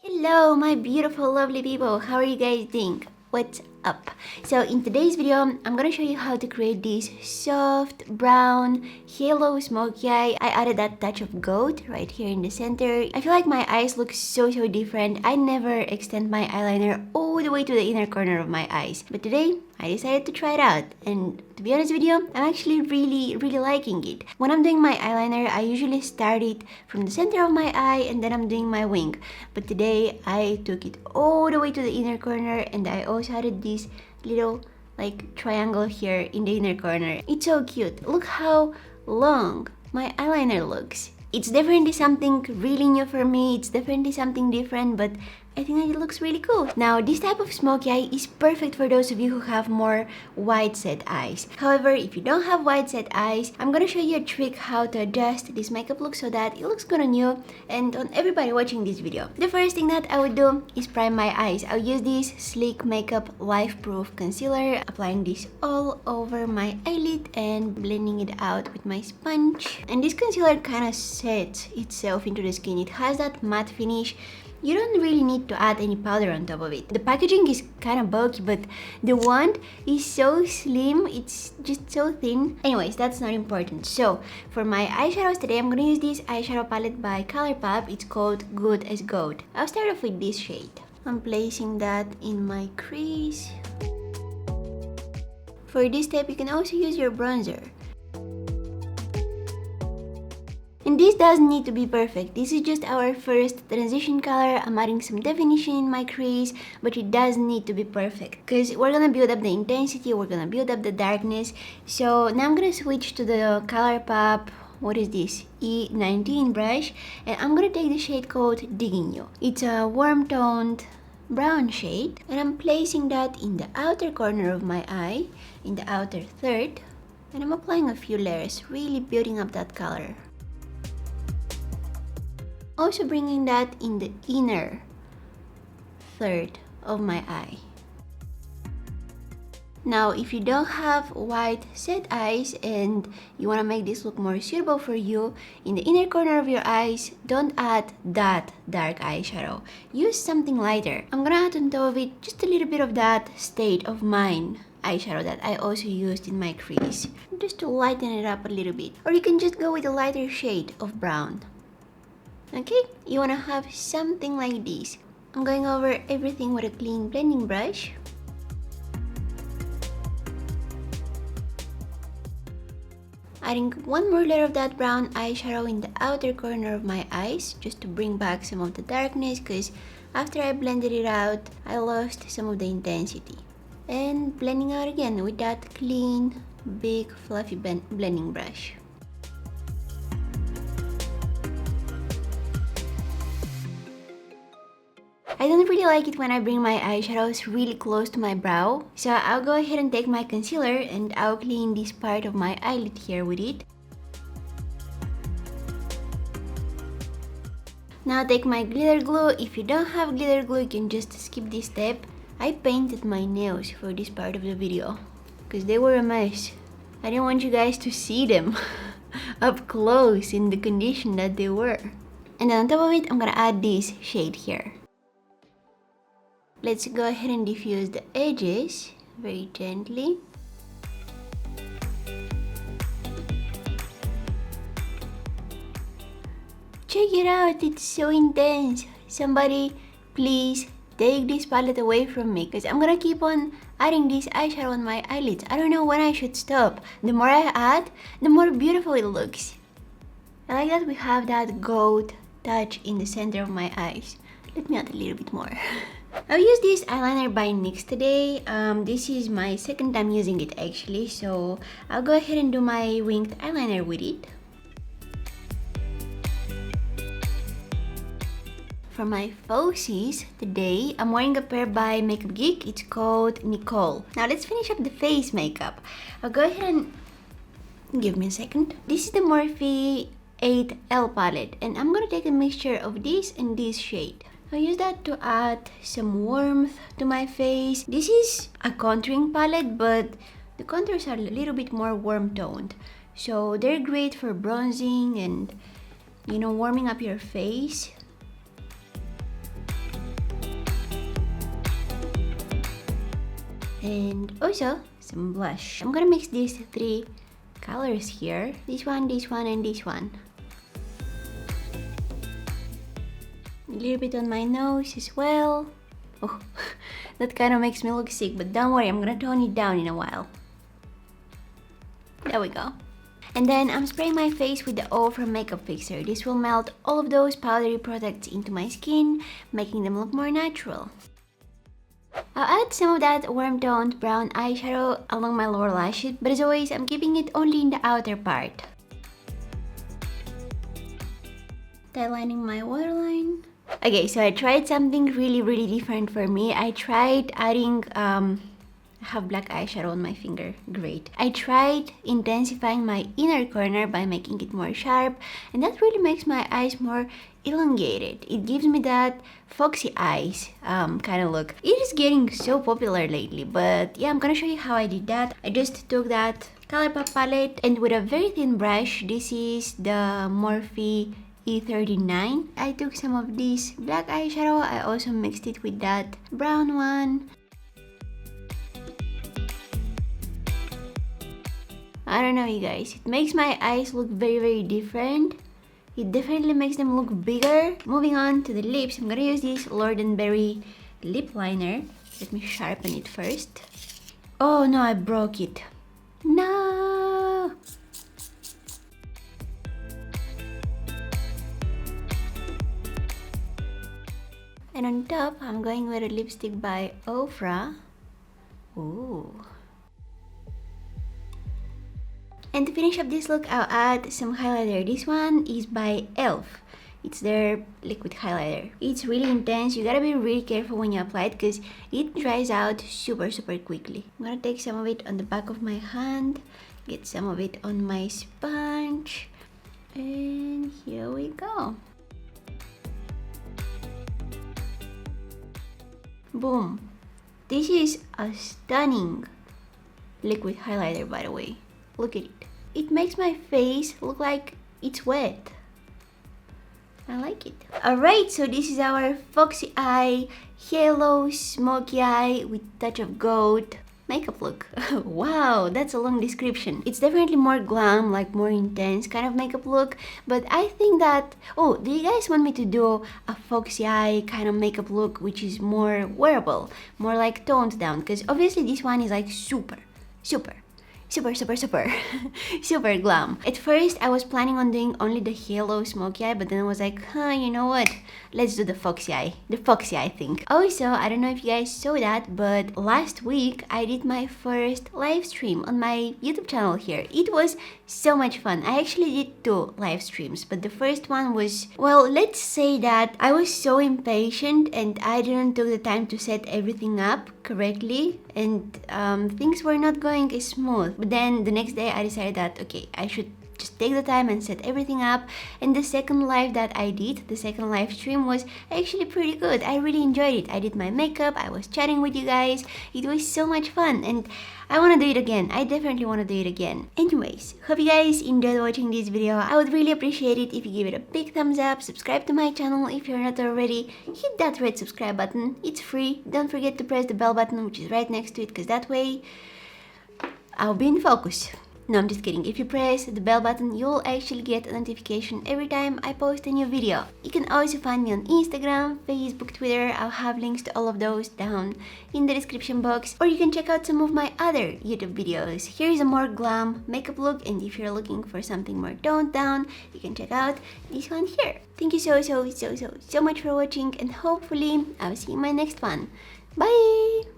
Hello, my beautiful, lovely people. How are you guys doing? What's up? So in today's video, I'm gonna show you how to create this soft brown halo smoky eye. I added that touch of gold right here in the center. I feel like my eyes look so different. I never extend my eyeliner all the way to the inner corner of my eyes, but today I decided to try it out, and to be honest with you, I'm actually really liking it. When I'm doing my eyeliner, I usually start it from the center of my eye and then I'm doing my wing. But today, I took it all the way to the inner corner, and I also added this little like triangle here in the inner corner. It's so cute. Look how long my eyeliner looks. It's definitely something really new for me. It's definitely something different, but I think that it looks really cool. Now, this type of smoky eye is perfect for those of you who have more wide set eyes. However, if you don't have wide set eyes, I'm gonna show you a trick how to adjust this makeup look so that it looks good on you and on everybody watching this video. The first thing that I would do is prime my eyes. I'll use this Sleek Makeup Life Proof Concealer, applying this all over my eyelid and blending it out with my sponge. And this concealer kind of sets itself into the skin. It has that matte finish. You don't really need to add any powder on top of it. The packaging is kind of bulky, but the wand is so slim, it's just so thin. Anyways, that's not important. So, for my eyeshadows today, I'm gonna use this eyeshadow palette by ColourPop. It's called Good as Gold. I'll start off with this shade. I'm placing that in my crease. For this step, you can also use your bronzer. And this doesn't need to be perfect. This is just our first transition color. I'm adding some definition in my crease, but it doesn't need to be perfect because we're gonna build up the intensity, we're gonna build up the darkness. So now I'm gonna switch to the ColourPop, what is this, E19 brush, and I'm gonna take the shade called Digging You. It's a warm toned brown shade, and I'm placing that in the outer corner of my eye, in the outer third, and I'm applying a few layers, really building up that color. Also bringing that in the inner third of my eye. Now, if you don't have wide set eyes and you want to make this look more suitable for you, in the inner corner of your eyes, don't add that dark eyeshadow. Use something lighter. I'm gonna add on top of it just a little bit of that State of Mind eyeshadow that I also used in my crease, just to lighten it up a little bit. Or you can just go with a lighter shade of brown. Okay, you wanna have something like this. I'm going over everything with a clean blending brush. Adding one more layer of that brown eyeshadow in the outer corner of my eyes, just to bring back some of the darkness, because after I blended it out, I lost some of the intensity. And blending out again with that clean, big, fluffy blending brush. I don't really like it when I bring my eyeshadows really close to my brow, so I'll go ahead and take my concealer and I'll clean this part of my eyelid here with it. Now take my glitter glue. If you don't have glitter glue, you can just skip this step. I painted my nails for this part of the video because they were a mess. I didn't want you guys to see them up close in the condition that they were. And then on top of it, I'm gonna add this shade here. Let's go ahead and diffuse the edges very gently. Check it out, it's so intense. Somebody please take this palette away from me because I'm gonna keep on adding this eyeshadow on my eyelids. I don't know when I should stop. The more I add, the more beautiful it looks. I like that we have that gold touch in the center of my eyes. Let me add a little bit more. I'll use this eyeliner by NYX today. This is my second time using it actually, so I'll go ahead and do my winged eyeliner with it. For my falsies today, I'm wearing a pair by Makeup Geek. It's called Nicole. Now let's finish up the face makeup. I'll go ahead and give me a second. This is the Morphe 8L palette, and I'm gonna take a mixture of this and this shade. I'll use that to add some warmth to my face. This is a contouring palette, but the contours are a little bit more warm toned. So they're great for bronzing and, you know, warming up your face. And also some blush. I'm gonna mix these three colors here. This one, and this one. A little bit on my nose as well. Oh, that kind of makes me look sick, but don't worry, I'm gonna tone it down in a while. There we go. And then I'm spraying my face with the O from Makeup Fixer. This will melt all of those powdery products into my skin, making them look more natural. I'll add some of that warm toned brown eyeshadow along my lower lashes, but as always, I'm keeping it only in the outer part. Tightening my waterline. Okay, so I tried something really different for me. I tried adding, I have black eyeshadow on my finger, great. I tried intensifying my inner corner by making it more sharp, and that really makes my eyes more elongated. It gives me that foxy eyes kind of look. It is getting so popular lately, but yeah, I'm gonna show you how I did that. I just took that ColourPop palette and with a very thin brush, this is the Morphe E39. I took some of this black eyeshadow. I also mixed it with that brown one. I don't know, you guys, it makes my eyes look very different. It definitely makes them look bigger. Moving on to the lips, I'm gonna use this Lord & Berry lip liner. Let me sharpen it first. Oh no, I broke it. No! And on top, I'm going with a lipstick by Ofra. Ooh. And to finish up this look, I'll add some highlighter. This one is by e.l.f. It's their liquid highlighter. It's really intense. You gotta be really careful when you apply it because it dries out super quickly. I'm gonna take some of it on the back of my hand, get some of it on my sponge, and here we go. Boom. This is a stunning liquid highlighter, by the way. Look at it. It makes my face look like it's wet. I like it. Alright, so this is our foxy eye, halo, smoky eye with touch of gold makeup look. Wow, that's a long description. It's definitely more glam, like more intense kind of makeup look, but I think that, oh, do you guys want me to do a foxy eye kind of makeup look which is more wearable, more like toned down? Because obviously this one is like super super glam. At first I was planning on doing only the halo smoky eye, but then I was like, you know what, let's do the foxy eye thing. Also, I don't know if you guys saw that, but last week I did my first live stream on my YouTube channel here. It was so much fun. I actually did 2 live streams, but the first one was, well, let's say that I was so impatient and I didn't take the time to set everything up correctly, and things were not going as smooth. But then the next day I decided that, okay, I should just take the time and set everything up, and the second live that I did, the second live stream, was actually pretty good. I really enjoyed it. I did my makeup, I was chatting with you guys, it was so much fun, and I want to do it again. I definitely want to do it again. Anyways, hope you guys enjoyed watching this video. I would really appreciate it if you give it a big thumbs up, subscribe to my channel if you're not already, hit that red subscribe button, it's free. Don't forget to press the bell button which is right next to it, because that way I'll be in focus. No, I'm just kidding. If you press the bell button, you'll actually get a notification every time I post a new video. You can also find me on Instagram, Facebook, Twitter. I'll have links to all of those down in the description box. Or you can check out some of my other YouTube videos. Here's a more glam makeup look, and if you're looking for something more toned down, you can check out this one here. Thank you so much for watching, and hopefully I'll see you in my next one. Bye!